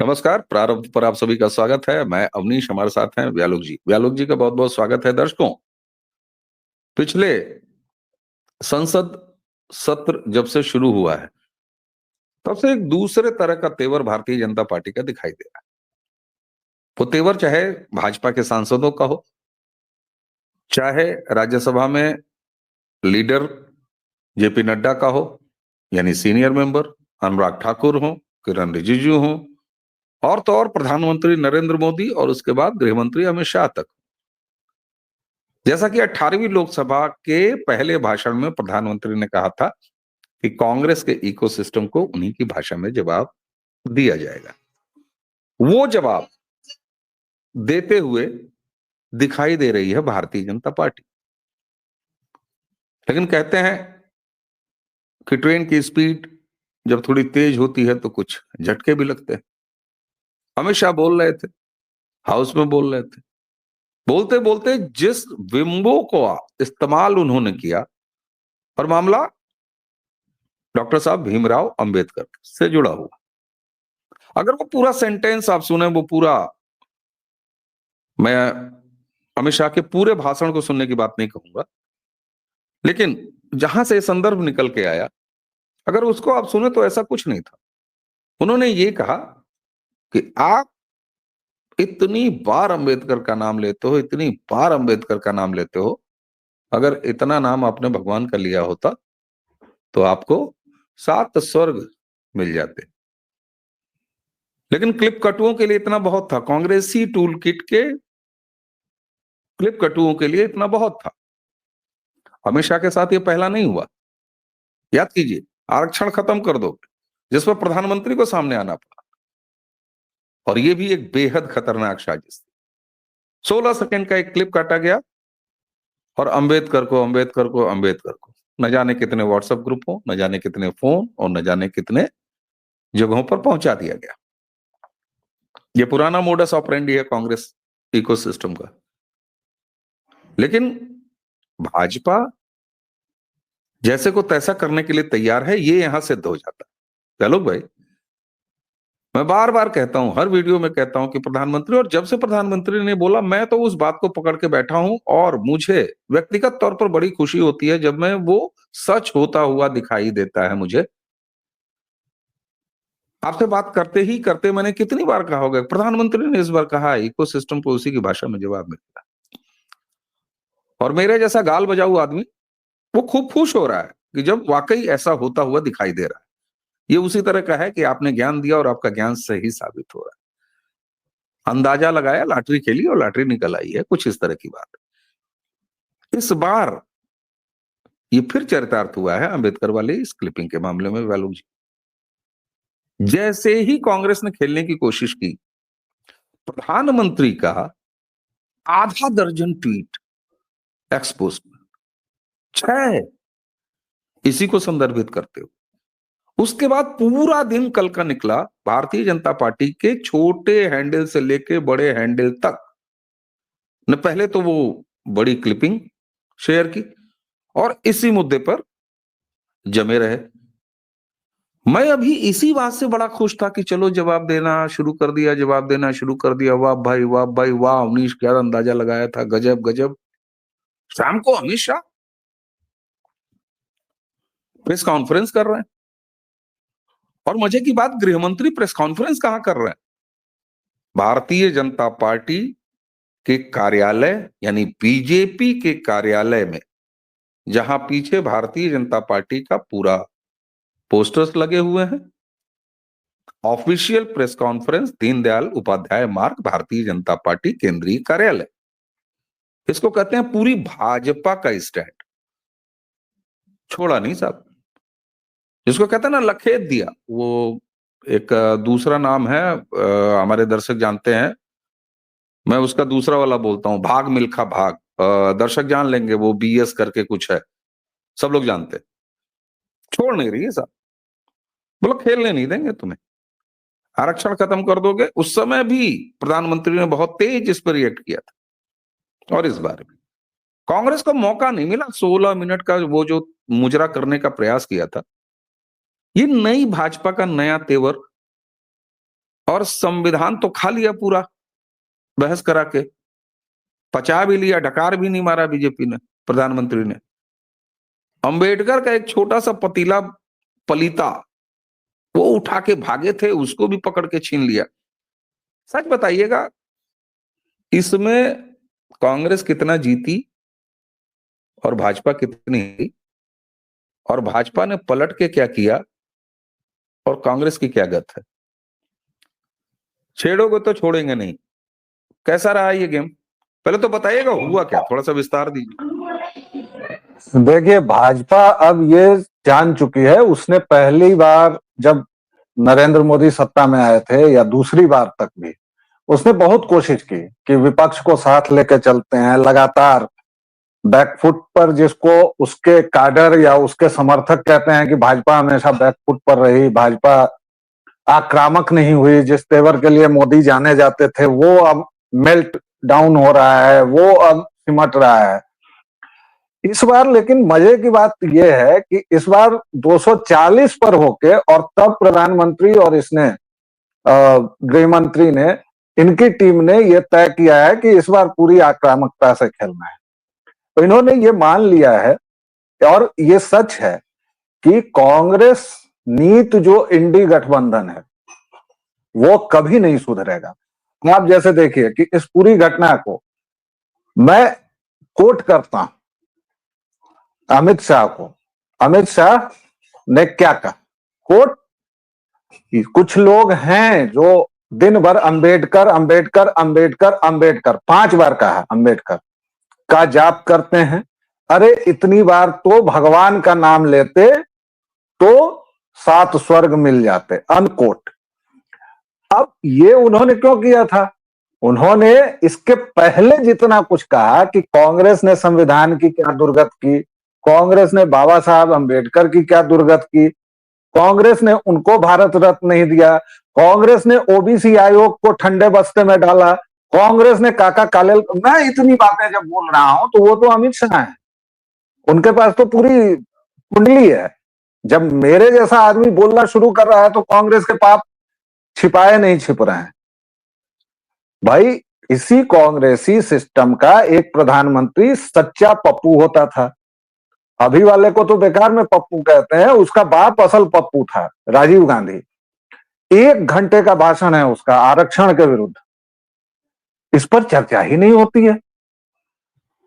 नमस्कार। प्रारंभ पर आप सभी का स्वागत है। मैं अवनीश, हमारे साथ हैं व्यालोक जी। व्यालोक जी का बहुत बहुत स्वागत है। दर्शकों, पिछले संसद सत्र जब से शुरू हुआ है तब से एक दूसरे तरह का तेवर भारतीय जनता पार्टी का दिखाई दे रहा है। वो तेवर चाहे भाजपा के सांसदों का हो, चाहे राज्यसभा में लीडर जेपी नड्डा का हो, यानी सीनियर मेंबर अनुराग ठाकुर हो, किरण रिजिजू हो, और तो और प्रधानमंत्री नरेंद्र मोदी और उसके बाद गृह मंत्री अमित शाह तक। जैसा कि 18वीं लोकसभा के पहले भाषण में प्रधानमंत्री ने कहा था कि कांग्रेस के इकोसिस्टम को उन्हीं की भाषा में जवाब दिया जाएगा। वो जवाब देते हुए दिखाई दे रही है भारतीय जनता पार्टी। लेकिन कहते हैं कि ट्रेन की स्पीड जब थोड़ी तेज होती है तो कुछ झटके भी लगते हैं। अमित शाह बोल रहे थे, हाउस में बोल रहे थे, बोलते बोलते जिस विम्बो को इस्तेमाल उन्होंने किया, और मामला डॉक्टर साहब भीमराव अंबेडकर से जुड़ा हुआ। अगर वो पूरा सेंटेंस आप सुने, वो पूरा, मैं अमित शाह के पूरे भाषण को सुनने की बात नहीं कहूंगा, लेकिन जहां से संदर्भ निकल के आया, अगर उसको आप सुने तो ऐसा कुछ नहीं था। उन्होंने ये कहा कि आप इतनी बार अंबेडकर का नाम लेते हो, इतनी बार अंबेडकर का नाम लेते हो, अगर इतना नाम आपने भगवान का लिया होता तो आपको 7 स्वर्ग मिल जाते। लेकिन क्लिप कटुओं के लिए इतना बहुत था, कांग्रेसी टूल किट के क्लिप कटुओं के लिए इतना बहुत था। अमित शाह के साथ ये पहला नहीं हुआ। याद कीजिए, आरक्षण खत्म कर दो, जिस पर प्रधानमंत्री को सामने आना पड़ा, और ये भी एक बेहद खतरनाक साजिश थी। 16 सेकंड का एक क्लिप काटा गया और अंबेडकर को, अंबेडकर को, अंबेडकर को न जाने कितने व्हाट्सएप ग्रुप हो, न जाने कितने फोन, और न जाने कितने जगहों पर पहुंचा दिया गया। ये पुराना मोडस ऑपरेंडी है कांग्रेस इकोसिस्टम का। लेकिन भाजपा जैसे को तैसा करने के लिए तैयार है, ये यहां सिद्ध हो जाता है। चलो भाई, मैं बार बार कहता हूं, हर वीडियो में कहता हूं कि प्रधानमंत्री, और जब से प्रधानमंत्री ने बोला, मैं तो उस बात को पकड़ के बैठा हूं, और मुझे व्यक्तिगत तौर पर बड़ी खुशी होती है जब मैं वो सच होता हुआ दिखाई देता है मुझे। आपसे बात करते ही करते मैंने कितनी बार कहा होगा, प्रधानमंत्री ने इस बार कहा इकोसिस्टम को उसी की भाषा में जवाब मिलेगा। और मेरे जैसा गाल बजाऊ आदमी वो खूब खुश हो रहा है कि जब वाकई ऐसा होता हुआ दिखाई दे रहा है। ये उसी तरह का है कि आपने ज्ञान दिया और आपका ज्ञान सही साबित हो रहा है। अंदाजा लगाया, लॉटरी खेली और लॉटरी निकल आई है, कुछ इस तरह की बात। इस बार ये फिर चरितार्थ हुआ है अंबेडकर वाले इस क्लिपिंग के मामले में। वैलोक जी, जैसे ही कांग्रेस ने खेलने की कोशिश की, प्रधानमंत्री का आधा दर्जन ट्वीट एक्सपोज, 6 इसी को संदर्भित करते हो। उसके बाद पूरा दिन कल का निकला भारतीय जनता पार्टी के छोटे हैंडल से लेके बड़े हैंडल तक ने पहले तो वो बड़ी क्लिपिंग शेयर की और इसी मुद्दे पर जमे रहे। मैं अभी इसी बात से बड़ा खुश था कि चलो जवाब देना शुरू कर दिया, जवाब देना शुरू कर दिया। वाह भाई, वाह भाई, वाह अवनीश, क्या अंदाजा लगाया था, गजब गजब। शाम को अमित शाह प्रेस कॉन्फ्रेंस कर रहे हैं, और मजे की बात, गृह मंत्री प्रेस कॉन्फ्रेंस कहां कर रहे हैं? भारतीय जनता पार्टी के कार्यालय, यानी बीजेपी के कार्यालय में, जहां पीछे भारतीय जनता पार्टी का पूरा पोस्टर्स लगे हुए हैं। Official press conference, Deendayal Upadhyaya Marg, Bharatiya जनता पार्टी केंद्रीय कार्यालय। इसको कहते हैं पूरी भाजपा का स्टैंड। छोड़ा नहीं साहब, जिसको कहते हैं ना लखेत दिया। वो एक दूसरा नाम है, हमारे दर्शक जानते हैं, मैं उसका दूसरा वाला बोलता हूं, भाग मिल्खा भाग। दर्शक जान लेंगे, वो बीएस करके कुछ है, सब लोग जानते हैं। छोड़ नहीं रही है साहब, बोलो खेलने नहीं देंगे तुम्हें, आरक्षण खत्म कर दोगे। उस समय भी प्रधानमंत्री ने बहुत तेज इस पर रिएक्ट किया था, और इस बार भी कांग्रेस को मौका नहीं मिला। 16 मिनट का वो जो मुजरा करने का प्रयास किया था, ये नई भाजपा का नया तेवर और संविधान तो खा लिया पूरा बहस करा के, पचा भी लिया, डकार भी नहीं मारा बीजेपी ने, प्रधानमंत्री ने। अंबेडकर का एक छोटा सा पतीला पलीता वो उठा के भागे थे, उसको भी पकड़ के छीन लिया। सच बताइएगा, इसमें कांग्रेस कितना जीती और भाजपा कितनी जीती, और भाजपा ने पलट के क्या किया और कांग्रेस की क्या गत है? छेड़ोगे तो छोड़ेंगे नहीं। कैसा रहा ये गेम, पहले तो बताइएगा, हुआ क्या, थोड़ा सा विस्तार दीजिए। देखिए, भाजपा अब ये जान चुकी है, उसने पहली बार जब नरेंद्र मोदी सत्ता में आए थे या दूसरी बार तक भी उसने बहुत कोशिश की कि विपक्ष को साथ लेकर चलते हैं, लगातार बैकफुट पर, जिसको उसके काडर या उसके समर्थक कहते हैं कि भाजपा हमेशा बैकफुट पर रही, भाजपा आक्रामक नहीं हुई, जिस तेवर के लिए मोदी जाने जाते थे वो अब मेल्ट डाउन हो रहा है, वो अब सिमट रहा है इस बार। लेकिन मजे की बात यह है कि इस बार 240 पर होके, और तब प्रधानमंत्री और इसने गृह मंत्री ने, इनकी टीम ने यह तय किया है कि इस बार पूरी आक्रामकता से खेलना है। तो इन्होंने ये मान लिया है, और ये सच है कि कांग्रेस नीत जो इंडी गठबंधन है वो कभी नहीं सुधरेगा। आप जैसे देखिए कि इस पूरी घटना को मैं कोट करता हूं अमित शाह को। अमित शाह ने क्या कहा, कोट, कुछ लोग हैं जो दिन भर अंबेडकर अंबेडकर अंबेडकर अंबेडकर 5 बार कहा, अंबेडकर का जाप करते हैं। अरे इतनी बार तो भगवान का नाम लेते तो 7 स्वर्ग मिल जाते, अनकोट। अब ये उन्होंने क्यों किया था? उन्होंने इसके पहले जितना कुछ कहा कि कांग्रेस ने संविधान की क्या दुर्गत की, कांग्रेस ने बाबा साहब अंबेडकर की क्या दुर्गत की, कांग्रेस ने उनको भारत रत्न नहीं दिया, कांग्रेस ने ओबीसी आयोग को ठंडे बस्ते में डाला, कांग्रेस ने काका काले। मैं इतनी बातें जब बोल रहा हूं तो वो तो अमित शाह है, उनके पास तो पूरी कुंडली है। जब मेरे जैसा आदमी बोलना शुरू कर रहा है तो कांग्रेस के पाप छिपाए नहीं छिप रहे हैं भाई। इसी कांग्रेसी सिस्टम का एक प्रधानमंत्री सच्चा पप्पू होता था। अभी वाले को तो बेकार में पप्पू कहते हैं, उसका बाप असल पप्पू था, राजीव गांधी। 1 घंटे का भाषण है उसका आरक्षण के विरुद्ध, इस पर चर्चा ही नहीं होती है।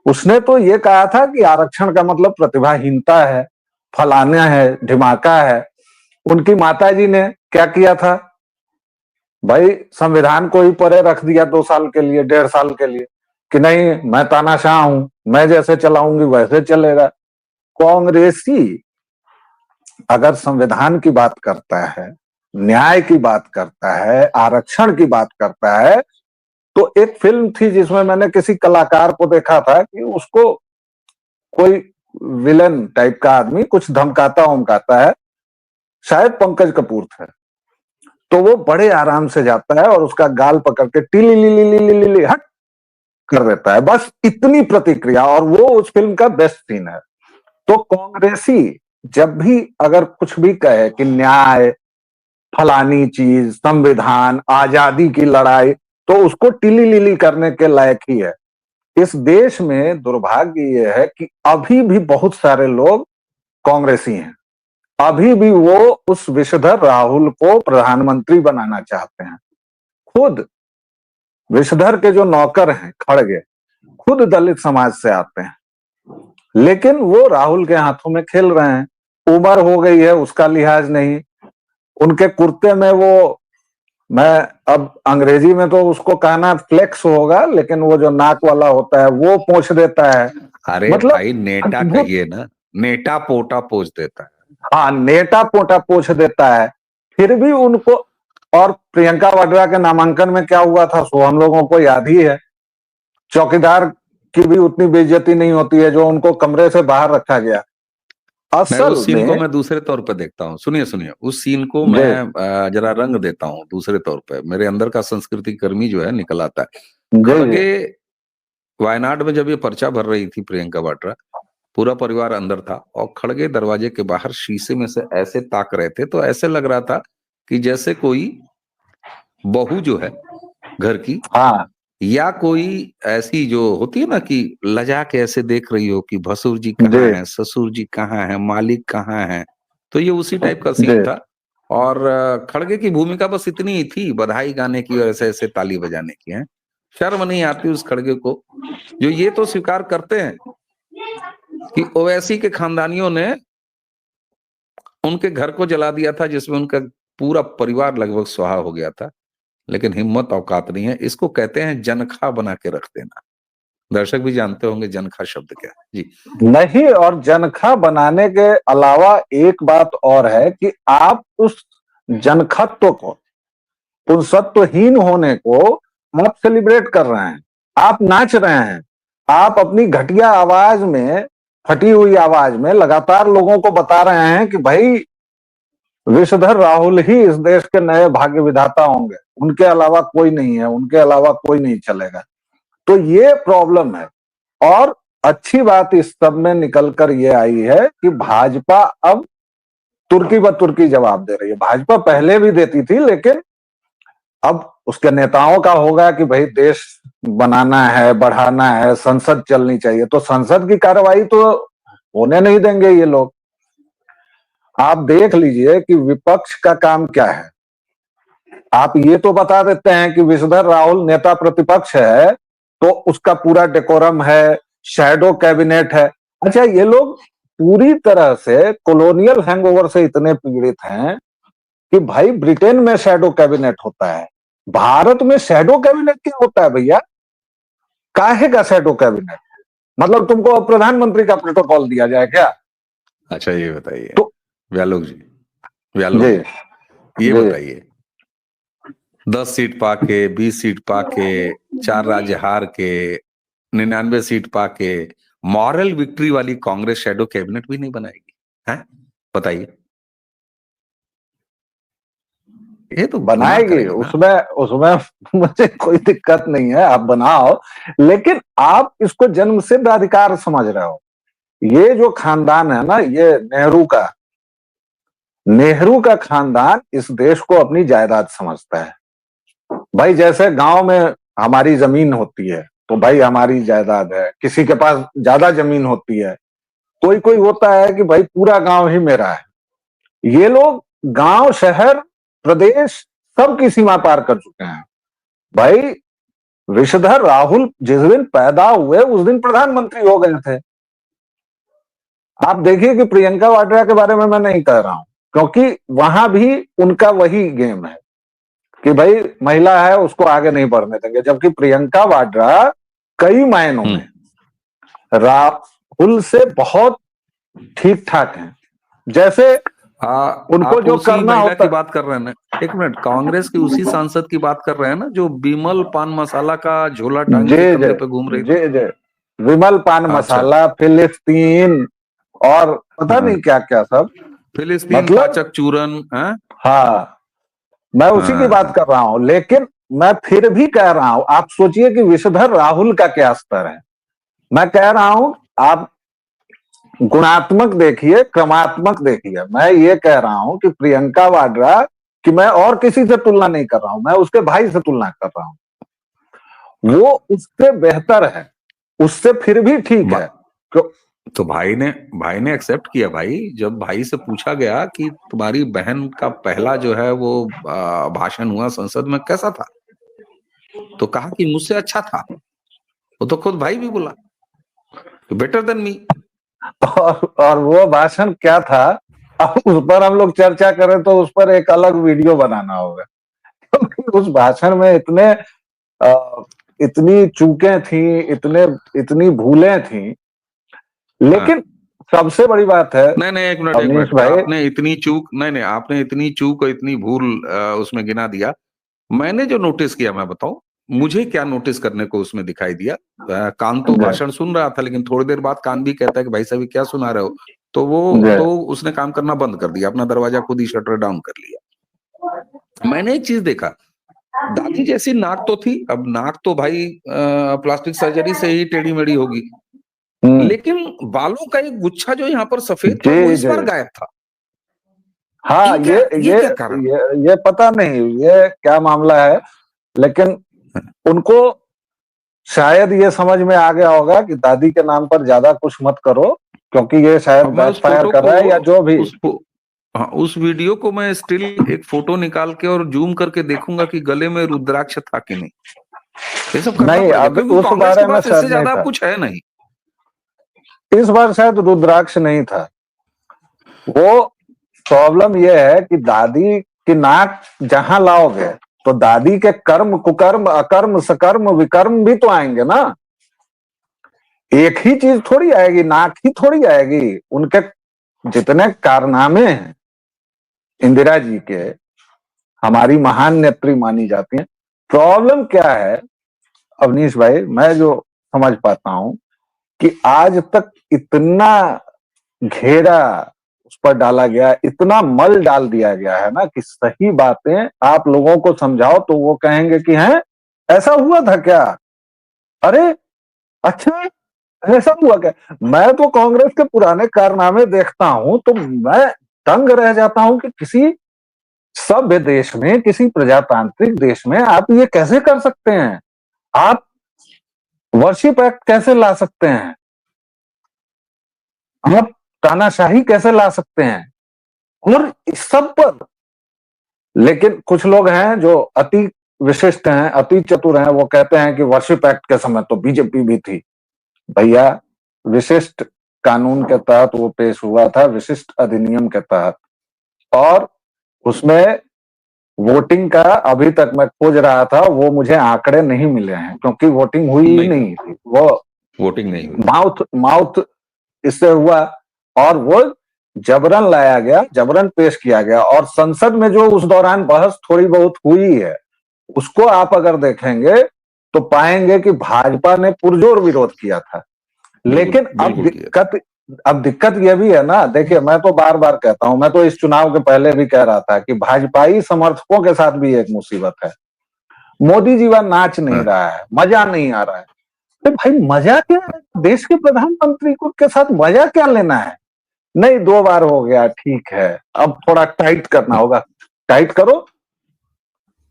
उसने तो ये कहा था कि आरक्षण का मतलब प्रतिभाहीनता है, फलाना है, ढिमाका है। उनकी माताजी ने क्या किया था भाई, संविधान को ही परे रख दिया 2 साल के लिए, 1.5 साल के लिए, कि नहीं मैं तानाशाह हूं, मैं जैसे चलाऊंगी वैसे चलेगा। कांग्रेसी अगर संविधान की बात करता है, न्याय की बात करता है, आरक्षण की बात करता है, तो एक फिल्म थी जिसमें मैंने किसी कलाकार को देखा था कि उसको कोई विलन टाइप का आदमी कुछ धमकाता उमकाता है, शायद पंकज कपूर थे, तो वो बड़े आराम से जाता है और उसका गाल पकड़ के टिली हट कर देता है, बस इतनी प्रतिक्रिया, और वो उस फिल्म का बेस्ट सीन है। तो कांग्रेसी जब भी अगर कुछ भी कहे कि न्याय, फलानी चीज, संविधान, आजादी की लड़ाई, तो उसको टिली करने के लायक ही है। इस देश में दुर्भाग्य यह है कि अभी भी बहुत सारे लोग कांग्रेसी हैं, अभी भी वो उस विषधर राहुल को प्रधानमंत्री बनाना चाहते हैं। खुद विषधर के जो नौकर हैं खड़गे, खुद दलित समाज से आते हैं, लेकिन वो राहुल के हाथों में खेल रहे हैं। उम्र हो गई है, उसका लिहाज नहीं। उनके कुर्ते में वो, मैं अब अंग्रेजी में तो उसको कहना फ्लेक्स होगा, लेकिन वो जो नाक वाला होता है वो पोंछ देता है। अरे मतलब भाई नेटा कहिए ना, नेटा पोटा पोंछ देता है। हाँ, नेटा पोटा पोंछ देता है। फिर भी उनको, और प्रियंका वाड्रा के नामांकन में क्या हुआ था सो हम लोगों को याद ही है। चौकीदार की भी उतनी बेइज्जती नहीं होती है जो उनको कमरे से बाहर रखा गया। असल उस सीन में को मैं दूसरे तौर पे देखता हूँ, सुनिए, उस सीन को मैं जरा रंग देता हूँ दूसरे तौर पे। मेरे अंदर का संस्कृति कर्मी जो है निकल आता है। खड़गे वायनाड में जब ये पर्चा भर रही थी प्रियंका वाड्रा, पूरा परिवार अंदर था और खड़गे दरवाजे के बाहर शीशे में से ऐसे ताक रहे थे, तो ऐसे लग रहा था कि जैसे कोई बहू जो है घर की, हाँ या कोई ऐसी जो होती है ना कि लजा के ऐसे देख रही हो कि भसुर जी जी कहाँ हैं, ससुर जी कहाँ हैं, मालिक कहाँ हैं, तो ये उसी टाइप का जी सीन था। और खड़गे की भूमिका बस इतनी ही थी, बधाई गाने की और ऐसे ऐसे ताली बजाने की है। शर्म नहीं आती उस खड़गे को, जो ये तो स्वीकार करते हैं कि ओवैसी के खानदानियों ने उनके घर को जला दिया था, जिसमें उनका पूरा परिवार लगभग स्वाहा हो गया था, लेकिन हिम्मत औकात नहीं है। इसको कहते हैं जनखा बना के रख देना। दर्शक भी जानते होंगे जनखा शब्द क्या है जी। नहीं, और जनखा बनाने के अलावा एक बात और है कि आप उस जनखत्व को, पुंसत्वहीन होने को आप सेलिब्रेट कर रहे हैं, आप नाच रहे हैं, आप अपनी घटिया आवाज में, फटी हुई आवाज में लगातार लोगों को बता रहे हैं कि भाई विषधर राहुल ही इस देश के नए भाग्य विधाता होंगे, उनके अलावा कोई नहीं है, उनके अलावा कोई नहीं चलेगा। तो ये प्रॉब्लम है। और अच्छी बात इस सब में निकलकर ये आई है कि भाजपा अब तुर्की ब तुर्की जवाब दे रही है। भाजपा पहले भी देती थी, लेकिन अब उसके नेताओं का होगा कि भाई देश बनाना है, बढ़ाना है, संसद चलनी चाहिए, तो संसद की कार्रवाई तो होने नहीं देंगे ये लोग। आप देख लीजिए कि विपक्ष का काम क्या है। आप ये तो बता देते हैं कि विषधर राहुल नेता प्रतिपक्ष है, तो उसका पूरा डेकोरम है, शैडो कैबिनेट है। अच्छा, ये लोग पूरी तरह से कॉलोनियल हैंगओवर से इतने पीड़ित हैं कि भाई ब्रिटेन में शैडो कैबिनेट होता है, भारत में शैडो कैबिनेट क्या होता है भैया? काहे का शैडो कैबिनेट? मतलब तुमको अब प्रधानमंत्री का प्रोटोकॉल दिया जाए क्या? अच्छा ये बताइए तो व्यालोक जी, व्यालोक जी ये जी बताइए, 10 सीट पाके, 20 सीट पाके, 4 राज्य हार के, 99 सीट पाके, मॉरल विक्ट्री वाली कांग्रेस शैडो कैबिनेट भी नहीं बनाएगी है? बताइए, ये तो गुनाह बनाएगी, करेगा ना। उसमें उसमें मुझे कोई दिक्कत नहीं है, आप बनाओ, लेकिन आप इसको जन्म सिद्ध अधिकार समझ रहे हो। ये जो खानदान है ना, ये नेहरू का खानदान इस देश को अपनी जायदाद समझता है। भाई जैसे गांव में हमारी जमीन होती है तो भाई हमारी जायदाद है, किसी के पास ज्यादा जमीन होती है, कोई कोई होता है कि भाई पूरा गांव ही मेरा है। ये लोग गांव, शहर, प्रदेश सब की सीमा पार कर चुके हैं। भाई विषधर राहुल जिस दिन पैदा हुए उस दिन प्रधानमंत्री हो गए थे। आप देखिए कि प्रियंका वाड्रा के बारे में मैं नहीं कह रहा हूं, क्योंकि वहां भी उनका वही गेम है कि भाई महिला है, उसको आगे नहीं बढ़ने देंगे, जबकि प्रियंका वाड्रा कई मायनों में राहुल से बहुत ठीक ठाक हैं। जैसे उनको आप जो उसी करना महिला होता। की बात कर रहे हैं ना? एक मिनट, कांग्रेस की उसी सांसद की बात कर रहे हैं ना जो विमल पान मसाला का झोला टांग जे के जे कंधे पे घूम रही थी? जे जे विमल पान अच्छा, मसाला, फिलिस्तीन और पता हाँ, नहीं क्या क्या सब। फिलिस्तीन, मतलब पाचक चूरन, हाँ हाँ, मैं उसी की बात हाँ, कर रहा हूं, लेकिन मैं फिर भी कह रहा हूं, आप सोचिए कि विषधर राहुल का क्या स्तर है। मैं कह रहा हूं, आप गुणात्मक देखिए, क्रमात्मक देखिए। मैं ये कह रहा हूं कि प्रियंका वाड्रा कि मैं और किसी से तुलना नहीं कर रहा हूं, मैं उसके भाई से तुलना कर रहा हूं। वो उससे बेहतर है, उससे फिर भी ठीक है। तो भाई ने एक्सेप्ट किया। भाई जब भाई से पूछा गया कि तुम्हारी बहन का पहला जो है वो भाषण हुआ संसद में कैसा था, तो कहा कि मुझसे अच्छा था। वो तो खुद भाई भी बोला बेटर देन मी। और वो भाषण क्या था, अब उस पर हम लोग चर्चा करें तो उस पर एक अलग वीडियो बनाना होगा, क्योंकि उस भाषण में इतनी चूकें थी, इतनी भूलें थी। लेकिन सबसे बड़ी बात है नहीं नहीं, एक अवनीश मिनट, भाई। आपने इतनी चूक, नहीं नहीं, आपने इतनी चूक और इतनी भूल उसमें गिना दिया। मैंने जो नोटिस किया मैं बताऊं, मुझे क्या नोटिस करने को उसमें दिखाई दिया। कान तो जय भाषण सुन रहा था, लेकिन थोड़ी देर बाद कान भी कहता है कि भाई साहब ये क्या सुना रहे हो, जय तो उसने काम करना बंद कर दिया, अपना दरवाजा खुद ही शटर डाउन कर लिया। मैंने एक चीज देखा, दादी जैसी नाक तो थी, अब नाक तो भाई प्लास्टिक सर्जरी से ही टेढ़ी मेढ़ी होगी, हम्म, लेकिन बालों का एक गुच्छा जो यहाँ पर सफेद था वो जय इस बार जय गायब था। हाँ, ये क्या कारण? ये पता नहीं ये क्या मामला है, लेकिन उनको शायद ये समझ में आ गया होगा कि दादी के नाम पर ज्यादा कुछ मत करो, क्योंकि ये शायद अब मैं उस बैकफायर फोटो कर को रहा है या जो भी। हाँ, उस वीडियो को मैं स्टिल एक फोटो निकाल के और जूम करके देखूंगा कि गले में रुद्राक्ष था कि नहीं। ये सब करना नहीं, पड़ेगा अब क्योंकि उस कांग्रेस के बारे में पास इससे शायद नहीं ज्यादा अब था, कुछ है नहीं। इस बार शायद रुद्राक्ष नहीं था। वो प्रॉब्लम ये है कि दादी की नाक जहां लाओगे तो दादी के कर्म कुकर्म अकर्म सकर्म विकर्म भी तो आएंगे ना। एक ही चीज थोड़ी आएगी, नाक ही थोड़ी आएगी। उनके जितने कारनामे हैं इंदिरा जी के, हमारी महान नेत्री मानी जाती है। प्रॉब्लम क्या है अवनीश भाई, मैं जो समझ पाता हूं कि आज तक इतना घेरा उस पर डाला गया, इतना मल डाल दिया गया है ना कि सही बातें आप लोगों को समझाओ तो वो कहेंगे कि हैं ऐसा हुआ था क्या, अरे अच्छा ऐसा हुआ क्या। मैं तो कांग्रेस के पुराने कारनामे देखता हूं तो मैं दंग रह जाता हूं कि किसी सभ्य देश में, किसी प्रजातांत्रिक देश में आप ये कैसे कर सकते हैं। आप वर्शिप एक्ट कैसे ला सकते हैं, आप तानाशाही कैसे ला सकते हैं, और इस सब पर। लेकिन कुछ लोग हैं जो अति विशिष्ट हैं, अति चतुर हैं, वो कहते हैं कि वर्शिप एक्ट के समय तो बीजेपी भी थी। भैया, विशिष्ट कानून के तहत वो पेश हुआ था, विशिष्ट अधिनियम के तहत, और उसमें वोटिंग का अभी तक मैं खोज रहा था, वो मुझे आंकड़े नहीं मिले हैं क्योंकि वोटिंग हुई ही नहीं थी। वो वोटिंग नहीं हुई, माउथ माउथ इससे हुआ, और वो जबरन लाया गया, जबरन पेश किया गया। और संसद में जो उस दौरान बहस थोड़ी बहुत हुई है, उसको आप अगर देखेंगे तो पाएंगे कि भाजपा ने पुरजोर विरोध किया था। लेकिन अब दिक्कत यह भी है ना, देखिए मैं तो बार बार कहता हूं, मैं तो इस चुनाव के पहले भी कह रहा था कि भाजपाई समर्थकों के साथ भी एक मुसीबत है। मोदी जी वह नाच नहीं रहा है, मजा नहीं आ रहा है। तो भाई मजा क्या है, देश के प्रधानमंत्री को के साथ मजा क्या लेना है। नहीं, 2 बार हो गया ठीक है, अब थोड़ा टाइट करना होगा, टाइट करो,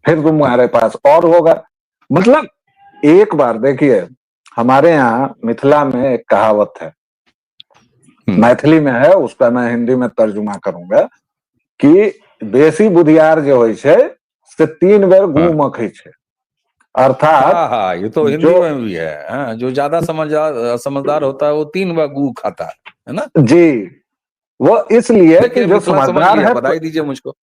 फिर तुम्हारे पास और होगा। मतलब एक बार देखिए, हमारे यहाँ मिथिला में एक कहावत है, मैथिली में है, उसका मैं हिंदी में तर्जुमा करूंगा कि बेसी बुधियार जो होय छे से 3 बेर गू मखै छे। अर्थात हाँ, ये तो हिंदी में भी है। हाँ, जो ज्यादा समझदार होता है वो 3 बार गू खाता है ना जी। वो इसलिए कि जो मिथिला समझ समझदार लिया, है बधाई दीजिए मुझको।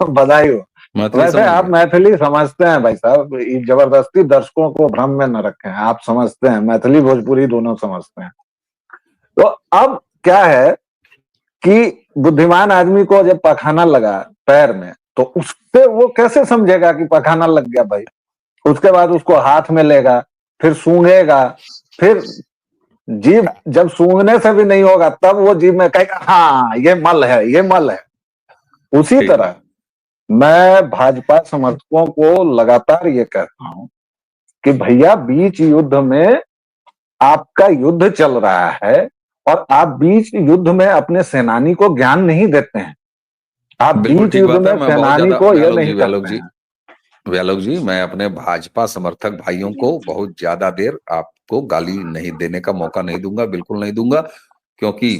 बधाई हो। मैथिली वैसे समझ आप लिया। मैथिली समझते हैं भाई साहब, जबरदस्ती दर्शकों को भ्रम में न रखें, आप समझते हैं, मैथिली भोजपुरी दोनों समझते हैं। तो अब क्या है कि बुद्धिमान आदमी को जब पखाना लगा पैर में, तो उससे वो कैसे समझेगा कि पखाना लग गया भाई। उसके बाद उसको हाथ में लेगा, फिर सूंघेगा, फिर जीभ जब सूंघने से भी नहीं होगा तब वो जीभ में कहेगा हाँ ये मल है, ये मल है। उसी तरह मैं भाजपा समर्थकों को लगातार ये कहता हूं कि भैया बीच युद्ध में आपका युद्ध चल रहा है और आप बीच युद्ध में अपने सेनानी को ज्ञान नहीं देते हैं, आप बिल्कुल बीच ठीक युद्ध बात है। में मैं बहुत सेनानी ज्यादा को ये नहीं करते हैं। व्यालोक जी, मैं अपने भाजपा समर्थक भाइयों को बहुत ज्यादा देर आपको गाली नहीं देने का मौका नहीं दूंगा, बिल्कुल नहीं दूंगा, क्योंकि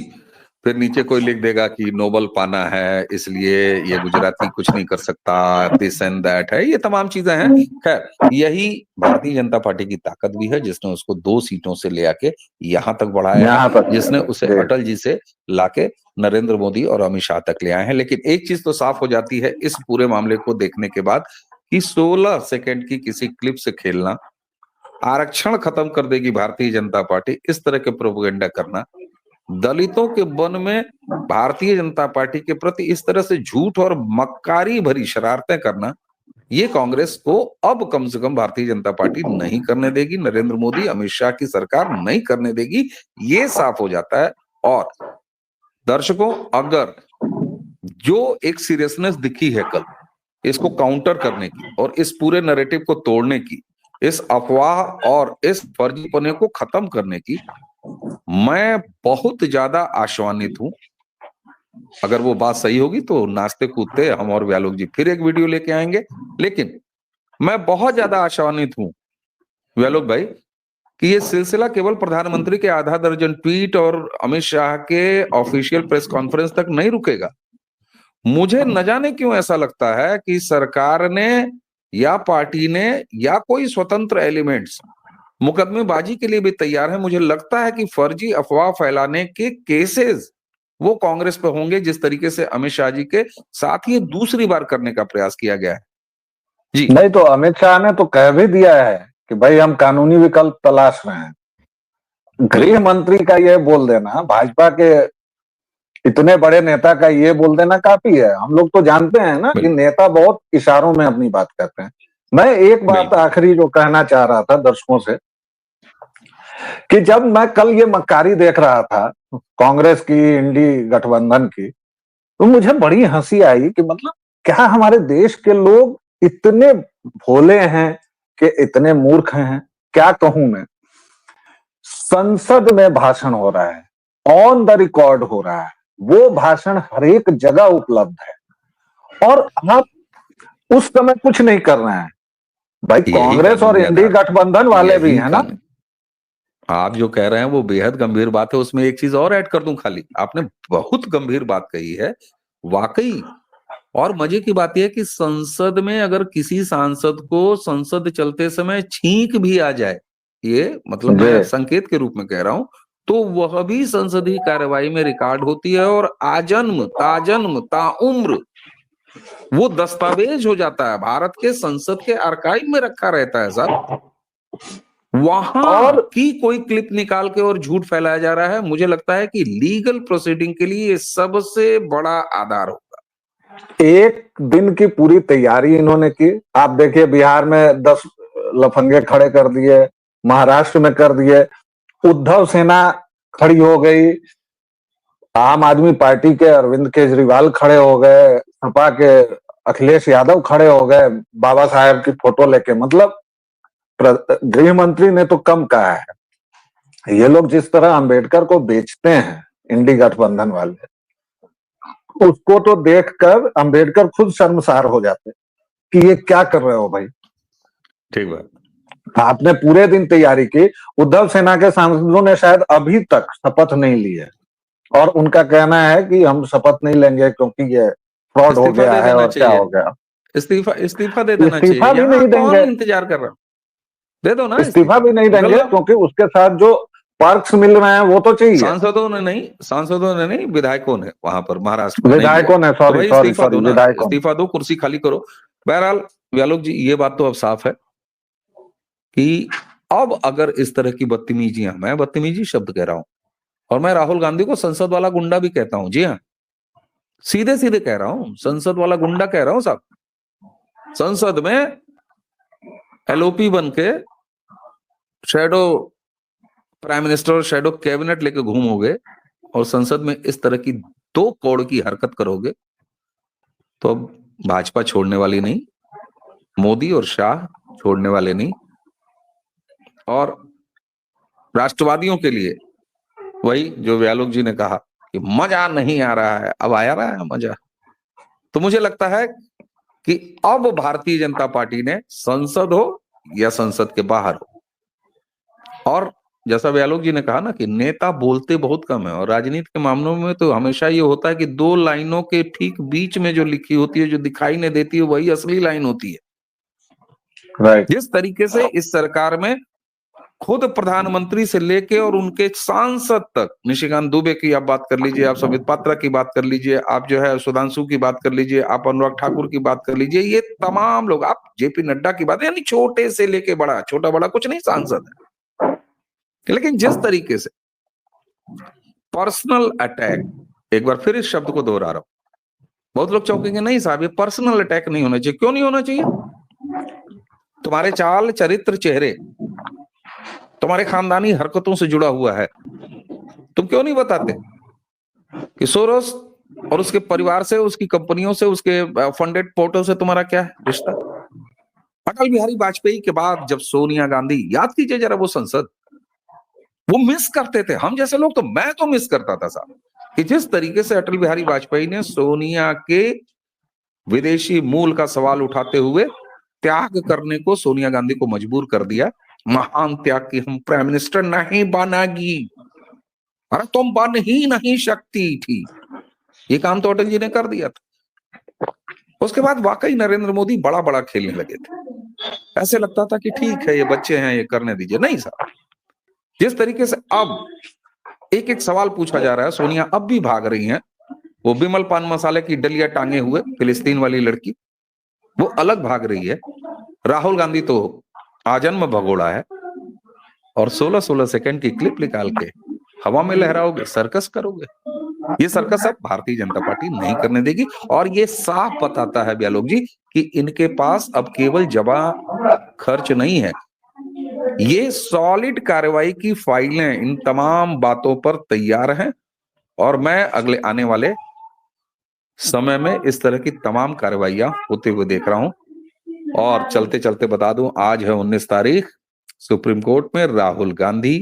फिर नीचे कोई लिख देगा कि नोबल पाना है इसलिए ये गुजराती कुछ नहीं कर सकता, दिस एंड दैट है, ये तमाम चीजें हैं। खैर, यही भारतीय जनता पार्टी की ताकत भी है जिसने उसको 2 सीटों से ले आके यहां तक बढ़ाया यहाँ है, तक जिसने उसे अटल जी से लाके नरेंद्र मोदी और अमित शाह तक ले आए हैं। लेकिन एक चीज तो साफ हो जाती है इस पूरे मामले को देखने के बाद कि 16 सेकंड की किसी क्लिप से खेलना, आरक्षण खत्म कर देगी भारतीय जनता पार्टी, इस तरह के प्रोपेगेंडा करना, दलितों के मन में भारतीय जनता पार्टी के प्रति इस तरह से झूठ और मक्कारी भरी शरारतें करना, ये कांग्रेस को अब कम से कम भारतीय जनता पार्टी नहीं करने देगी, नरेंद्र मोदी अमित शाह की सरकार नहीं करने देगी, ये साफ हो जाता है। और दर्शकों, अगर जो एक सीरियसनेस दिखी है कल इसको काउंटर करने की और इस पूरे नैरेटिव को तोड़ने की, इस अफवाह और इस फर्जीपने को खत्म करने की, मैं बहुत ज्यादा आशान्वित हूं अगर वो बात सही होगी तो नाचते कूदते हम और व्यालोक जी फिर एक वीडियो लेके आएंगे। लेकिन मैं बहुत ज्यादा आशान्वित हूं व्यालोक भाई कि ये सिलसिला केवल प्रधानमंत्री के आधा दर्जन ट्वीट और अमित शाह के ऑफिशियल प्रेस कॉन्फ्रेंस तक नहीं रुकेगा। मुझे न जाने क्यों ऐसा लगता है कि सरकार ने या पार्टी ने या कोई स्वतंत्र एलिमेंट्स मुकदमेबाजी के लिए भी तैयार है। मुझे लगता है कि फर्जी अफवाह फैलाने के केसेस वो कांग्रेस पे होंगे, जिस तरीके से अमित शाह जी के साथ ये दूसरी बार करने का प्रयास किया गया है। जी नहीं तो अमित शाह ने तो कह भी दिया है कि भाई हम कानूनी विकल्प तलाश रहे हैं। गृह मंत्री का ये बोल देना, भाजपा के इतने बड़े नेता का ये बोल देना काफी है। हम लोग तो जानते हैं ना कि नेता बहुत इशारों में अपनी बात करते हैं। मैं एक बात आखिरी जो कहना चाह रहा था दर्शकों से, कि जब मैं कल ये मक्कारी देख रहा था कांग्रेस की, इंडी गठबंधन की, तो मुझे बड़ी हंसी आई कि मतलब क्या हमारे देश के लोग इतने भोले हैं कि इतने मूर्ख हैं। क्या कहूं मैं, संसद में भाषण हो रहा है, ऑन द रिकॉर्ड हो रहा है, वो भाषण हर एक जगह उपलब्ध है और आप उस समय कुछ नहीं कर रहे हैं। भाई कांग्रेस और इंडी गठबंधन वाले भी है ना। आप जो कह रहे हैं वो बेहद गंभीर बात है। उसमें एक चीज और ऐड कर दूं, खाली आपने बहुत गंभीर बात कही है वाकई। और मजे की बात यह है कि संसद में अगर किसी सांसद को संसद चलते समय छींक भी आ जाए, ये मतलब मैं संकेत के रूप में कह रहा हूं, तो वह भी संसदीय कार्यवाही में रिकॉर्ड होती है और आजन्म ताजन्म ताउम्र वो दस्तावेज हो जाता है, भारत के संसद के आर्काइव में रखा रहता है सर। वहां की कोई क्लिप निकाल के और झूठ फैलाया जा रहा है। मुझे लगता है कि लीगल प्रोसीडिंग के लिए सबसे बड़ा आधार होगा। एक दिन की पूरी तैयारी इन्होंने की। आप देखिए बिहार में 10 लफंगे खड़े कर दिए, महाराष्ट्र में कर दिए, उद्धव सेना खड़ी हो गई, आम आदमी पार्टी के अरविंद केजरीवाल खड़े हो गए, सपा के अखिलेश यादव खड़े हो गए बाबा साहेब की फोटो लेके। मतलब गृह मंत्री ने तो कम कहा है। ये लोग जिस तरह अंबेडकर को बेचते हैं इंडी गठबंधन वाले, उसको तो देखकर अंबेडकर खुद शर्मसार हो जाते कि ये क्या कर रहे हो भाई। ठीक बात, आपने पूरे दिन तैयारी की। उद्धव सेना के सांसदों ने शायद अभी तक शपथ नहीं ली है और उनका कहना है कि हम शपथ नहीं लेंगे क्योंकि ये फ्रॉड हो गया है और क्या हो गया। इस्तीफा दे देना चाहिए। इस्तीफा भी नहीं देंगे, इंतजार कर रहा हूं, दे दो ना। इस्तीफा भी नहीं देंगे क्योंकि उसके साथ जो पर्क्स मिल रहे हैं वो तो चाहिए। सांसदों ने नहीं, विधायकों ने वहां पर महाराष्ट्र में, विधायकों ने, सॉरी विधायकों, इस्तीफा दो, कुर्सी खाली करो। बहरहाल व्यालोक जी ये बात तो अब साफ है कि अब अगर इस तरह की बदतमीजियां, मैं बदतमीजी शब्द कह रहा हूं और मैं राहुल गांधी को संसद वाला गुंडा भी कहता हूं। जी हाँ, सीधे सीधे कह रहा हूं, संसद वाला गुंडा कह रहा हूं साहब। संसद में एलओपी बन के शैडो प्राइम मिनिस्टर और शैडो कैबिनेट लेके घूमोगे और संसद में इस तरह की दो कौड़ की हरकत करोगे तो अब भाजपा छोड़ने वाली नहीं, मोदी और शाह छोड़ने वाले नहीं। और राष्ट्रवादियों के लिए वही जो व्यालोक जी ने कहा कि मजा नहीं आ रहा है, अब आया रहा है मजा। तो मुझे लगता है कि अब भारतीय जनता पार्टी ने, संसद हो या संसद के बाहर हो, और जैसा व्यालोक जी ने कहा ना कि नेता बोलते बहुत कम है और राजनीति के मामलों में तो हमेशा ये होता है कि दो लाइनों के ठीक बीच में जो लिखी होती है, जो दिखाई नहीं देती है, वही असली लाइन होती है। राइट। जिस तरीके से इस सरकार में खुद प्रधानमंत्री से लेके और उनके सांसद तक, निशिकांत दुबे की आप बात कर लीजिए, आप संबित पात्रा की बात कर लीजिए, आप जो है सुधांशु की बात कर लीजिए, आप अनुराग ठाकुर की बात कर लीजिए, ये तमाम लोग, आप जेपी नड्डा की बात, यानी छोटे से लेके बड़ा, छोटा बड़ा कुछ नहीं सांसद है। लेकिन जिस तरीके से पर्सनल अटैक, एक बार फिर इस शब्द को दोहरा रहा हूं, बहुत लोग चौंकेंगे, नहीं साहब ये पर्सनल अटैक नहीं होना चाहिए। क्यों नहीं होना चाहिए? तुम्हारे चाल चरित्र चेहरे तुम्हारे खानदानी हरकतों से जुड़ा हुआ है, तुम क्यों नहीं बताते कि सोरोस और उसके परिवार से, उसकी कंपनियों से, उसके फंडेड पोर्टल से तुम्हारा क्या है रिश्ता? अटल बिहारी वाजपेयी के बाद जब सोनिया गांधी, याद कीजिए जरा वो संसद, वो मिस करते थे हम जैसे लोग, तो मैं तो मिस करता था साहब। कि जिस तरीके से अटल बिहारी वाजपेयी ने सोनिया के विदेशी मूल का सवाल उठाते हुए त्याग करने को सोनिया गांधी को मजबूर कर दिया, महान त्याग की हम प्राइम मिनिस्टर नहीं बनेगी, अरे तुम बन ही नहीं सकती थी, ये काम तो अटल जी ने कर दिया था। उसके बाद वाकई नरेंद्र मोदी बड़ा बड़ा खेलने लगे थे। ऐसे लगता था कि ठीक है ये बच्चे हैं, ये करने दीजिए। नहीं साहब, जिस तरीके से अब एक एक सवाल पूछा जा रहा है, सोनिया अब भी भाग रही हैं, वो बिमल पान मसाले की डलिया टांगे हुए फिलिस्तीन वाली लड़की, वो अलग भाग रही है। राहुल गांधी तो आजन्म भगोड़ा है, और 16-16 सेकंड की क्लिप निकाल के हवा में लहराओगे, सर्कस करोगे। ये सर्कस अब भारतीय जनता पार्टी नहीं करने देगी, और ये साफ बताता है ब्यालोक जी कि इनके पास अब केवल जबा खर्च नहीं है, ये सॉलिड कार्रवाई की फाइलें इन तमाम बातों पर तैयार हैं। और मैं अगले आने वाले समय में इस तरह की तमाम कार्रवाइयां होते हुए देख रहा हूं। और चलते चलते बता दूं, आज है 19 तारीख, सुप्रीम कोर्ट में राहुल गांधी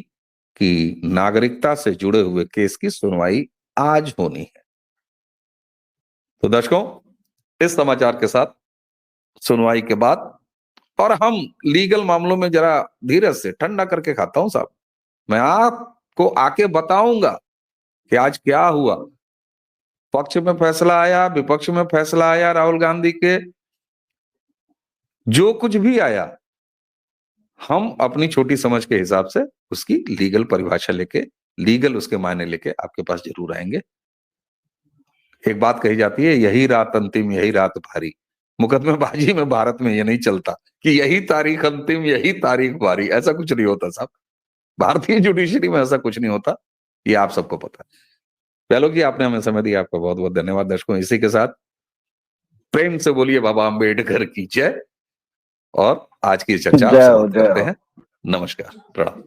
की नागरिकता से जुड़े हुए केस की सुनवाई आज होनी है। तो दर्शकों, इस समाचार के साथ सुनवाई के बाद, और हम लीगल मामलों में जरा धीरज से ठंडा करके खाता हूं साहब, मैं आपको आके बताऊंगा कि आज क्या हुआ। पक्ष में फैसला आया, विपक्ष में फैसला आया, राहुल गांधी के जो कुछ भी आया, हम अपनी छोटी समझ के हिसाब से उसकी लीगल परिभाषा लेके, लीगल उसके मायने लेके आपके पास जरूर आएंगे। एक बात कही जाती है, यही रात अंतिम यही रात भारी। मुकदमेबाजी में भारत में ये नहीं चलता कि यही तारीख अंतिम यही तारीख भारी, ऐसा कुछ नहीं होता साहब। भारतीय जुडिशरी में ऐसा कुछ नहीं होता, ये आप सबको पता है। ब्यालोक जी, आपने हमें समय दिया, आपका बहुत बहुत धन्यवाद। दर्शकों, इसी के साथ प्रेम से बोलिए बाबा अम्बेडकर की जय, और आज की चर्चा आप समाप्त करते हैं। नमस्कार, प्रणाम।